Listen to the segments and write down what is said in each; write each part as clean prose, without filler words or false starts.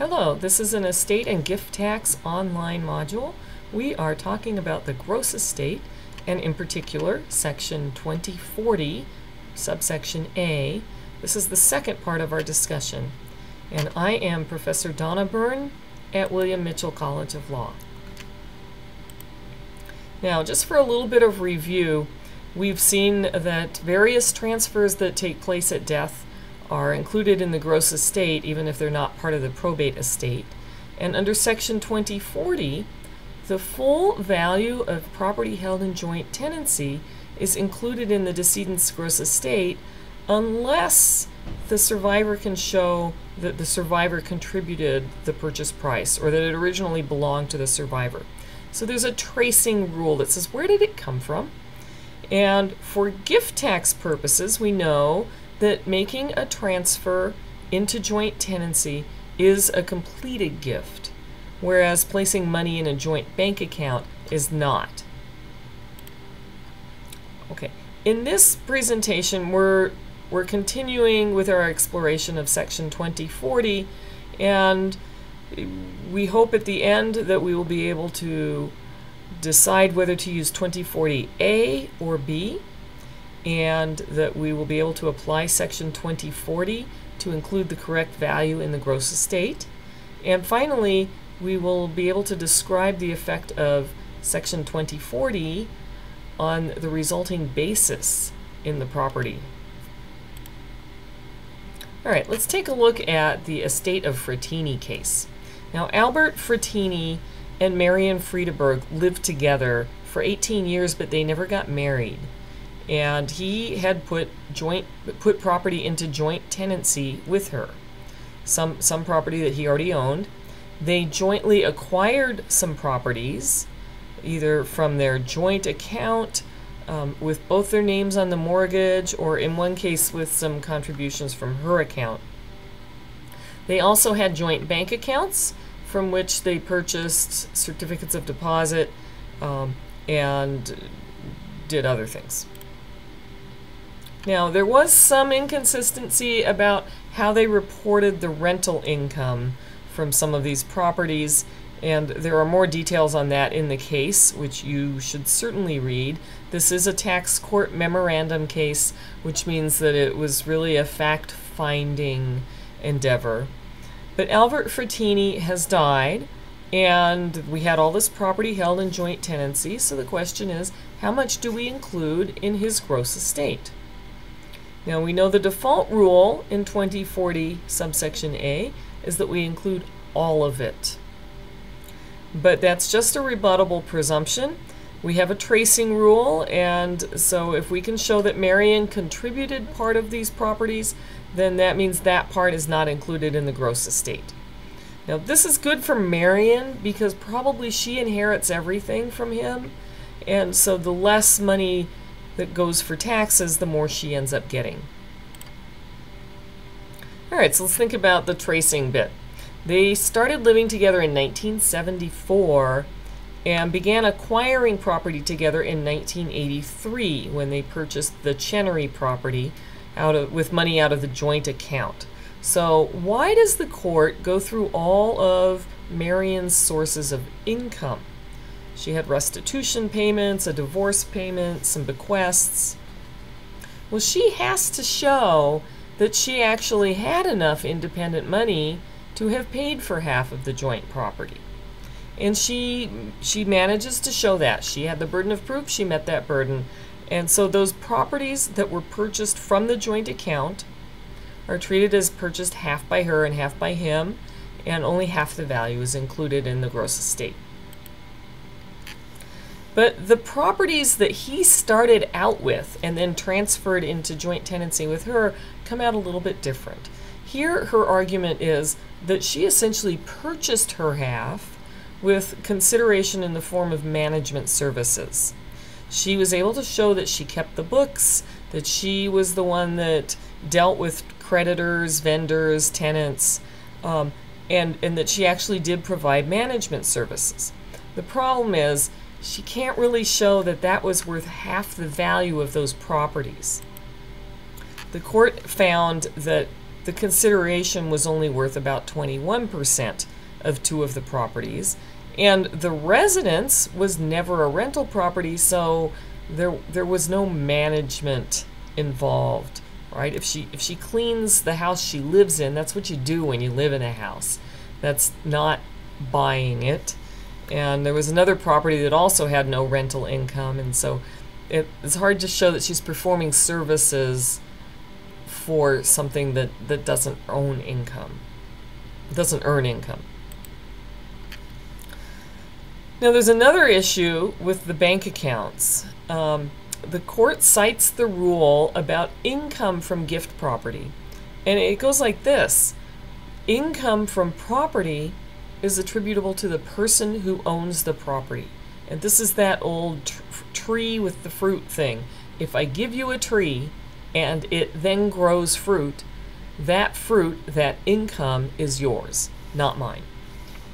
Hello, this is an estate and gift tax online module. We are talking about the gross estate, and in particular, section 2040, subsection A. This is the second part of our discussion. And I am Professor Donna Byrne at William Mitchell College of Law. Now, just for a little bit of review, we've seen that various transfers that take place at death are included in the gross estate, even if they're not part of the probate estate. And under Section 2040, the full value of property held in joint tenancy is included in the decedent's gross estate unless the survivor can show that the survivor contributed the purchase price or that it originally belonged to the survivor. So there's a tracing rule that says, where did it come from? And for gift tax purposes, we know that making a transfer into joint tenancy is a completed gift, whereas placing money in a joint bank account is not. Okay, in this presentation, we're continuing with our exploration of Section 2040, and we hope at the end that we will be able to decide whether to use 2040A or B, and that we will be able to apply Section 2040 to include the correct value in the gross estate. And finally, we will be able to describe the effect of Section 2040 on the resulting basis in the property. All right, let's take a look at the estate of Frattini case. Now, Albert Frattini and Marion Friedeberg lived together for 18 years, but they never got married. And he had put property into joint tenancy with her, some property that he already owned. They jointly acquired some properties, either from their joint account with both their names on the mortgage, or in one case with some contributions from her account. They also had joint bank accounts from which they purchased certificates of deposit and did other things. Now, there was some inconsistency about how they reported the rental income from some of these properties, and there are more details on that in the case, which you should certainly read. This is a tax court memorandum case, which means that it was really a fact-finding endeavor. But Albert Frattini has died, and we had all this property held in joint tenancy, so the question is, how much do we include in his gross estate? Now, we know the default rule in 2040 subsection A is that we include all of it. But that's just a rebuttable presumption. We have a tracing rule, and so if we can show that Marion contributed part of these properties, then that means that part is not included in the gross estate. Now, this is good for Marion because probably she inherits everything from him, and so the less money that goes for taxes, the more she ends up getting. All right, so let's think about the tracing bit. They started living together in 1974 and began acquiring property together in 1983 when they purchased the Chenery property with money out of the joint account. So why does the court go through all of Marion's sources of income? She had restitution payments, a divorce payment, some bequests. Well, she has to show that she actually had enough independent money to have paid for half of the joint property. And she manages to show that. She had the burden of proof, she met that burden. And so those properties that were purchased from the joint account are treated as purchased half by her and half by him, and only half the value is included in the gross estate. But the properties that he started out with and then transferred into joint tenancy with her come out a little bit different. Here, her argument is that she essentially purchased her half with consideration in the form of management services. She was able to show that she kept the books, that she was the one that dealt with creditors, vendors, tenants, and that she actually did provide management services. The problem is, she can't really show that that was worth half the value of those properties. The court found that the consideration was only worth about 21% of 2 of the properties, and the residence was never a rental property, so there was no management involved, right? If she cleans the house she lives in, that's what you do when you live in a house. That's not buying it. And there was another property that also had no rental income, and so it's hard to show that she's performing services for something that doesn't own income, doesn't earn income. Now there's another issue with the bank accounts. The court cites the rule about income from gift property, and it goes like this: income from property is attributable to the person who owns the property. And this is that old tree with the fruit thing. If I give you a tree and it then grows fruit, that income is yours, not mine.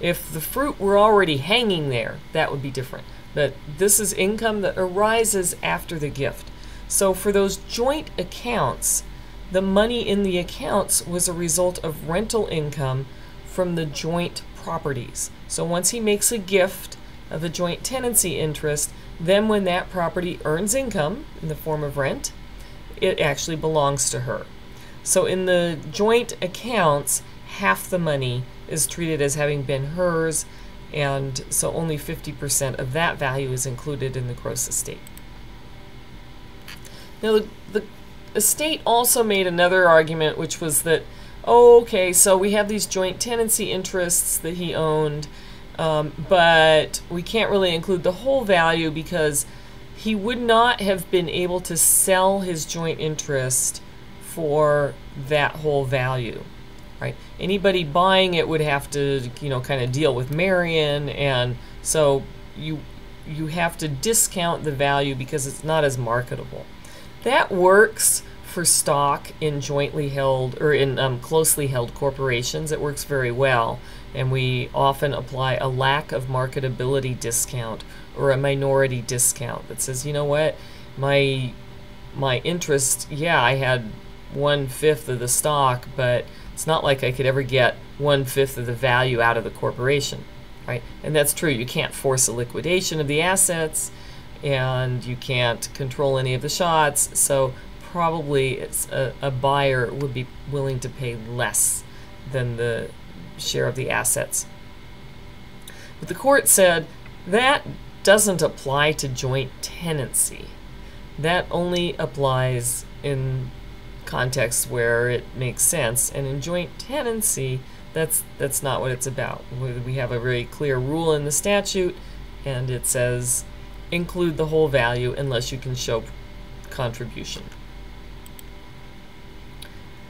If the fruit were already hanging there, that would be different. But this is income that arises after the gift. So for those joint accounts, the money in the accounts was a result of rental income from the joint properties. So once he makes a gift of a joint tenancy interest, then when that property earns income in the form of rent, it actually belongs to her. So in the joint accounts, half the money is treated as having been hers, and so only 50% of that value is included in the gross estate. Now the estate also made another argument, which was that, oh, okay, so we have these joint tenancy interests that he owned, but we can't really include the whole value because he would not have been able to sell his joint interest for that whole value, right? Anybody buying it would have to, kind of deal with Marion, and so you have to discount the value because it's not as marketable. That works for stock in jointly held or in closely held corporations. It works very well, and we often apply a lack of marketability discount or a minority discount that says, you know what, my interest, yeah, I had 1/5 of the stock, but it's not like I could ever get 1/5 of the value out of the corporation, right? And that's true. You can't force a liquidation of the assets, and you can't control any of the shots, so probably it's a buyer would be willing to pay less than the share of the assets. But the court said that doesn't apply to joint tenancy. That only applies in contexts where it makes sense, and in joint tenancy, that's not what it's about. We have a very clear rule in the statute, and it says include the whole value unless you can show contribution.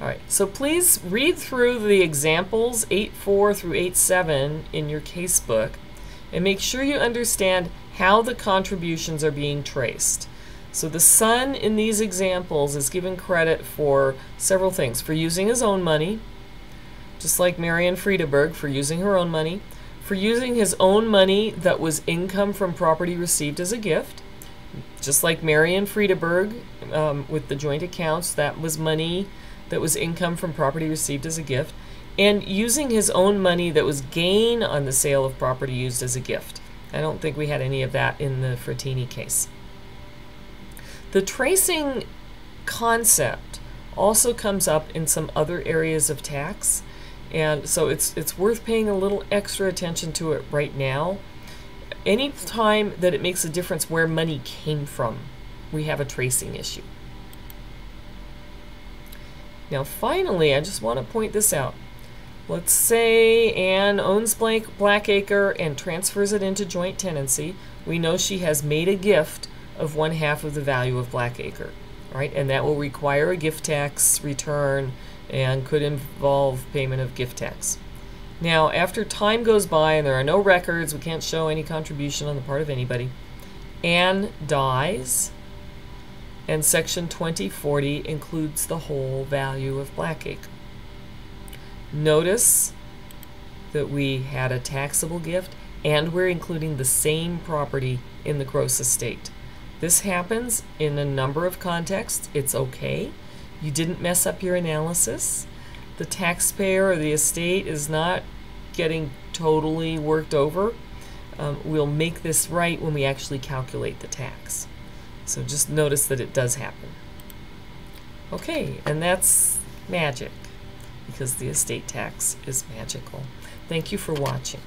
All right, so please read through the examples 8.4 through 8.7 in your casebook and make sure you understand how the contributions are being traced. So the son in these examples is given credit for several things: for using his own money, just like Marion Friedeberg for using her own money, for using his own money that was income from property received as a gift, just like Marion Friedeberg with the joint accounts, that was money that was income from property received as a gift, and using his own money that was gain on the sale of property used as a gift. I don't think we had any of that in the Frattini case. The tracing concept also comes up in some other areas of tax, and so it's worth paying a little extra attention to it right now. Any time that it makes a difference where money came from, we have a tracing issue. Now finally, I just want to point this out. Let's say Anne owns Blackacre and transfers it into joint tenancy. We know she has made a gift of 1/2 of the value of Blackacre, right? And that will require a gift tax return and could involve payment of gift tax. Now, after time goes by and there are no records, we can't show any contribution on the part of anybody, Anne dies, and Section 2040 includes the whole value of Blackacre. Notice that we had a taxable gift and we're including the same property in the gross estate. This happens in a number of contexts. It's okay. You didn't mess up your analysis. the taxpayer or the estate is not getting totally worked over, we'll make this right when we actually calculate the tax. So just notice that it does happen. Okay, and that's magic, because the estate tax is magical. Thank you for watching.